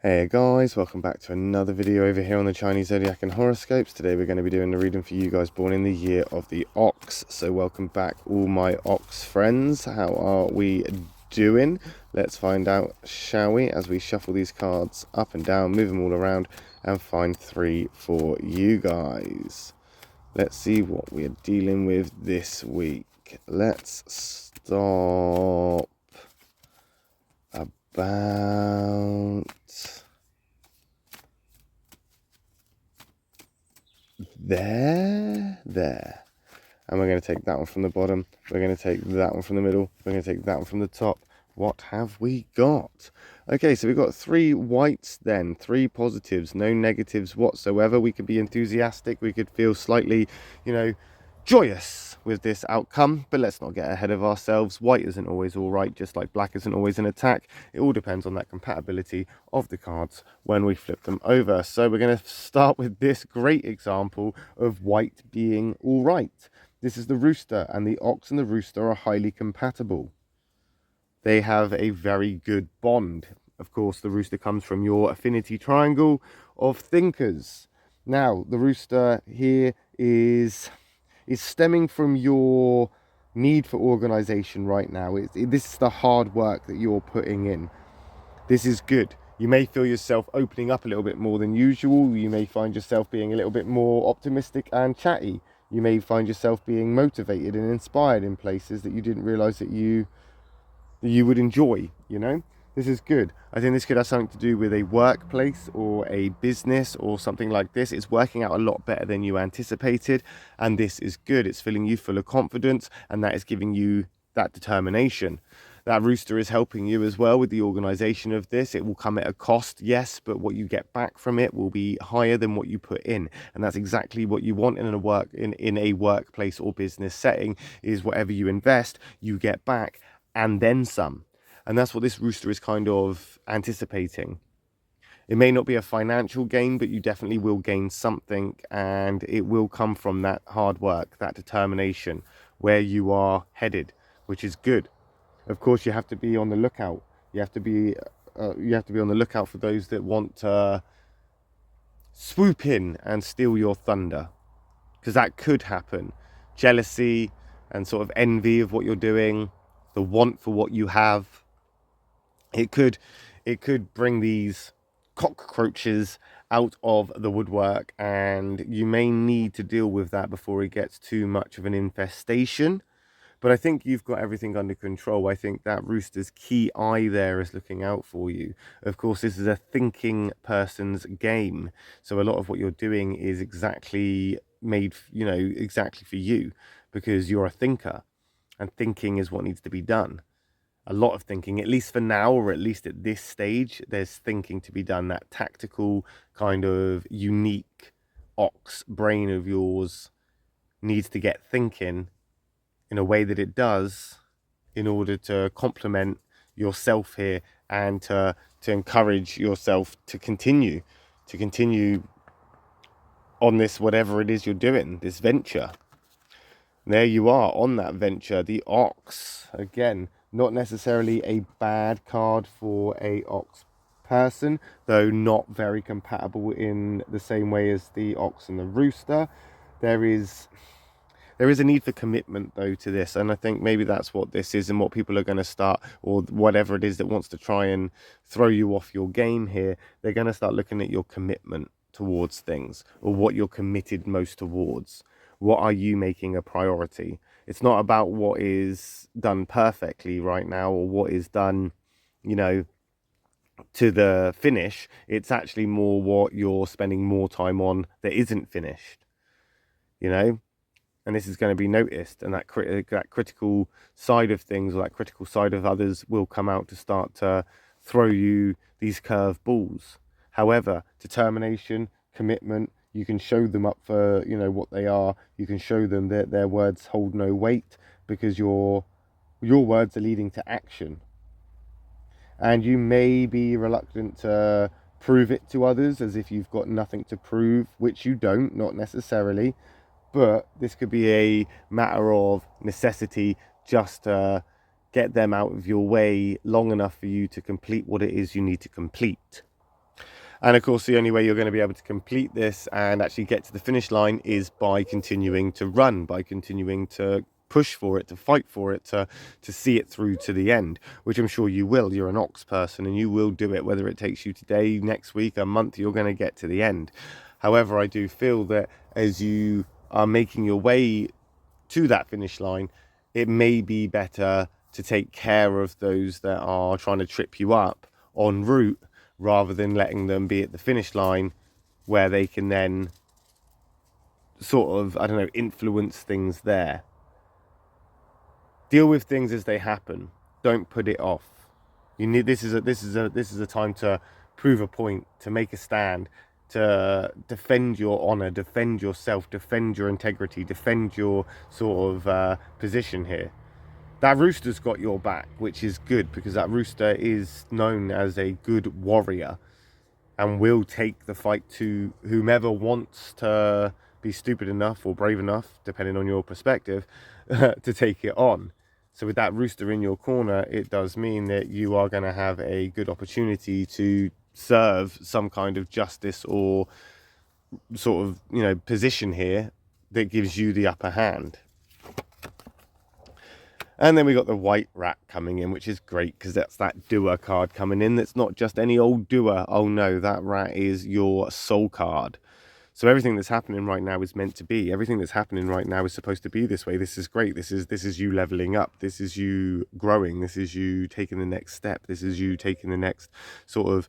Hey guys, welcome back to another video over here on the Chinese Zodiac and horoscopes. Today we're going to be doing the reading for you guys born in the year of the ox. So welcome back all my ox friends. How are we doing? Let's find out, shall we, as we shuffle these cards up and down, move them all around and find three for you guys. Let's see what we're dealing with this week. Let's stop about there. And we're going to take that one from the bottom. We're going to take that one from the middle. We're going to take that one from the top. What have we got? Okay, so we've got three whites then, three positives, no negatives whatsoever. We could be enthusiastic. We could feel slightly, joyous with this outcome, but let's not get ahead of ourselves. White isn't always all right, just like black isn't always an attack. It all depends on that compatibility of the cards when we flip them over. So we're going to start with this great example of white being all right. This is the rooster, and the ox and the rooster are highly compatible. They have a very good bond. Of course, the rooster comes from your affinity triangle of thinkers. Now, the rooster here is stemming from your need for organization right now. This is the hard work that you're putting in. This is good. You may feel yourself opening up a little bit more than usual. You may find yourself being a little bit more optimistic and chatty. You may find yourself being motivated and inspired in places that you didn't realize that you would enjoy, This is good. I think this could have something to do with a workplace or a business or something like this. It's working out a lot better than you anticipated, and this is good. It's filling you full of confidence, and that is giving you that determination. That rooster is helping you as well with the organization of this. It will come at a cost, yes, but what you get back from it will be higher than what you put in. And that's exactly what you want in a workplace or business setting, is whatever you invest, you get back and then some. And that's what this rooster is kind of anticipating. It may not be a financial gain, but you definitely will gain something, and it will come from that hard work, that determination, where you are headed, which is good. Of course, you have to be on the lookout. You have to be on the lookout for those that want to swoop in and steal your thunder, because that could happen. Jealousy and sort of envy of what you're doing, the want for what you have. It could bring these cockroaches out of the woodwork, and you may need to deal with that before it gets too much of an infestation. But I think you've got everything under control. I think that rooster's key eye there is looking out for you. Of course, this is a thinking person's game. So a lot of what you're doing is exactly made, exactly for you, because you're a thinker, and thinking is what needs to be done. A lot of thinking, at least for now, or at least at this stage, there's thinking to be done. That tactical kind of unique ox brain of yours needs to get thinking in a way that it does, in order to complement yourself here, and to encourage yourself to continue on this, whatever it is you're doing, this venture. There you are on that venture, the ox. Again, not necessarily a bad card for a ox person, though not very compatible in the same way as the ox and the rooster. There is a need for commitment, though, to this, and I think maybe that's what this is, and what people are going to start, or whatever it is that wants to try and throw you off your game here, they're going to start looking at your commitment towards things, or what you're committed most towards. What are you making a priority? It's not about what is done perfectly right now, or what is done, to the finish. It's actually more what you're spending more time on that isn't finished, and this is going to be noticed, and that critical side of things, or that critical side of others, will come out to start to throw you these curve balls. However, determination, commitment, you can show them up for what they are. You can show them that their words hold no weight, because your words are leading to action. And you may be reluctant to prove it to others, as if you've got nothing to prove, which you don't, not necessarily. But this could be a matter of necessity, just to get them out of your way long enough for you to complete what it is you need to complete. And of course, the only way you're going to be able to complete this and actually get to the finish line is by continuing to run, by continuing to push for it, to fight for it, to see it through to the end, which I'm sure you will. You're an ox person and you will do it, whether it takes you today, next week, a month, you're going to get to the end. However, I do feel that as you are making your way to that finish line, it may be better to take care of those that are trying to trip you up en route, rather than letting them be at the finish line where they can then sort of, I don't know, influence things there. Deal with things as they happen. Don't put it off. You need this is a time to prove a point, to make a stand, to defend your honor, defend yourself, defend your integrity, defend your sort of position here. That rooster's got your back, which is good, because that rooster is known as a good warrior and will take the fight to whomever wants to be stupid enough or brave enough, depending on your perspective, to take it on. So with that rooster in your corner, it does mean that you are going to have a good opportunity to serve some kind of justice or sort of, you know, position here that gives you the upper hand. And then we got the white rat coming in, which is great because that's that doer card coming in. That's not just any old doer. Oh no, that rat is your soul card. So everything that's happening right now is meant to be. Everything that's happening right now is supposed to be this way. This is great. This is you leveling up. This is you growing. This is you taking the next step. This is you taking the next sort of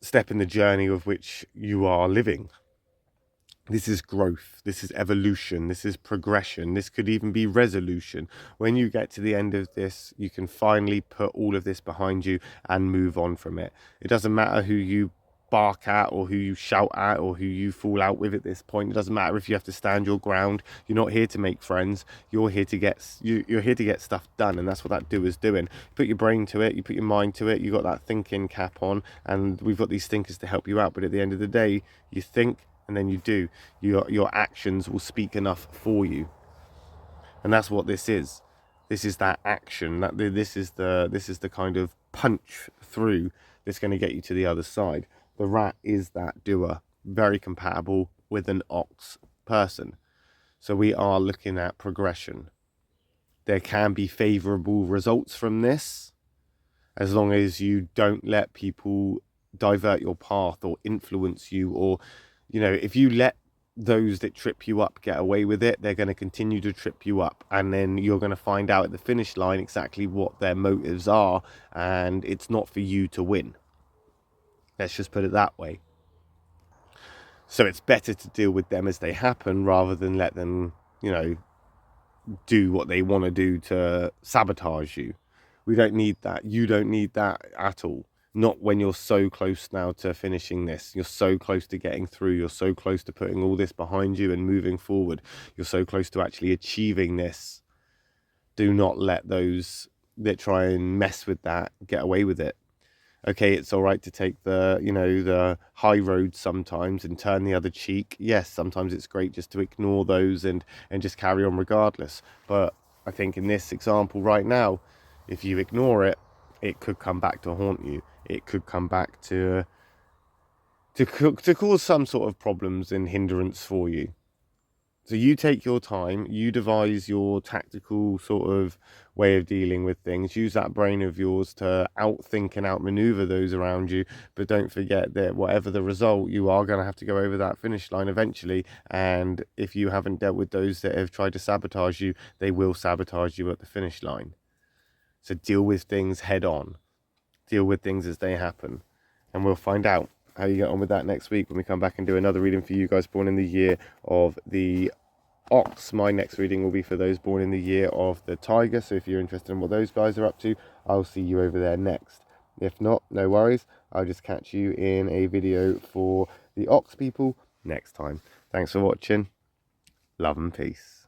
step in the journey of which you are living. This is growth, this is evolution, this is progression, this could even be resolution. When you get to the end of this, you can finally put all of this behind you and move on from it. It doesn't matter who you bark at or who you shout at or who you fall out with at this point. It doesn't matter if you have to stand your ground. You're not here to make friends. You're here to get stuff done, and that's what that doer's doing. You put your brain to it, you put your mind to it, you got that thinking cap on, and we've got these thinkers to help you out. But at the end of the day, you think and then you do. Your actions will speak enough for you, and that's what this is. This is that action. This is the kind of punch through that's going to get you to the other side. The rat is that doer, very compatible with an ox person. So we are looking at progression. There can be favorable results from this, as long as you don't let people divert your path or influence you, or you know, if you let those that trip you up get away with it, they're going to continue to trip you up, and then you're going to find out at the finish line exactly what their motives are, and it's not for you to win. Let's just put it that way. So it's better to deal with them as they happen rather than let them, you know, do what they want to do to sabotage you. We don't need that. You don't need that at all. Not when you're so close now to finishing this. You're so close to getting through. You're so close to putting all this behind you and moving forward. You're so close to actually achieving this. Do not let those that try and mess with that get away with it. Okay, it's all right to take the, you know, the high road sometimes and turn the other cheek. Yes, sometimes it's great just to ignore those and just carry on regardless. But I think in this example right now, if you ignore it, it could come back to haunt you. It could come back to cause some sort of problems and hindrance for you. So you take your time, you devise your tactical sort of way of dealing with things. Use that brain of yours to outthink and outmaneuver those around you. But don't forget that whatever the result, you are going to have to go over that finish line eventually. And if you haven't dealt with those that have tried to sabotage you, they will sabotage you at the finish line. So deal with things head on. Deal with things as they happen. And we'll find out how you get on with that next week when we come back and do another reading for you guys born in the year of the ox. My next reading will be for those born in the year of the tiger. So if you're interested in what those guys are up to, I'll see you over there next. If not, no worries. I'll just catch you in a video for the ox people next time. Thanks for watching. Love and peace.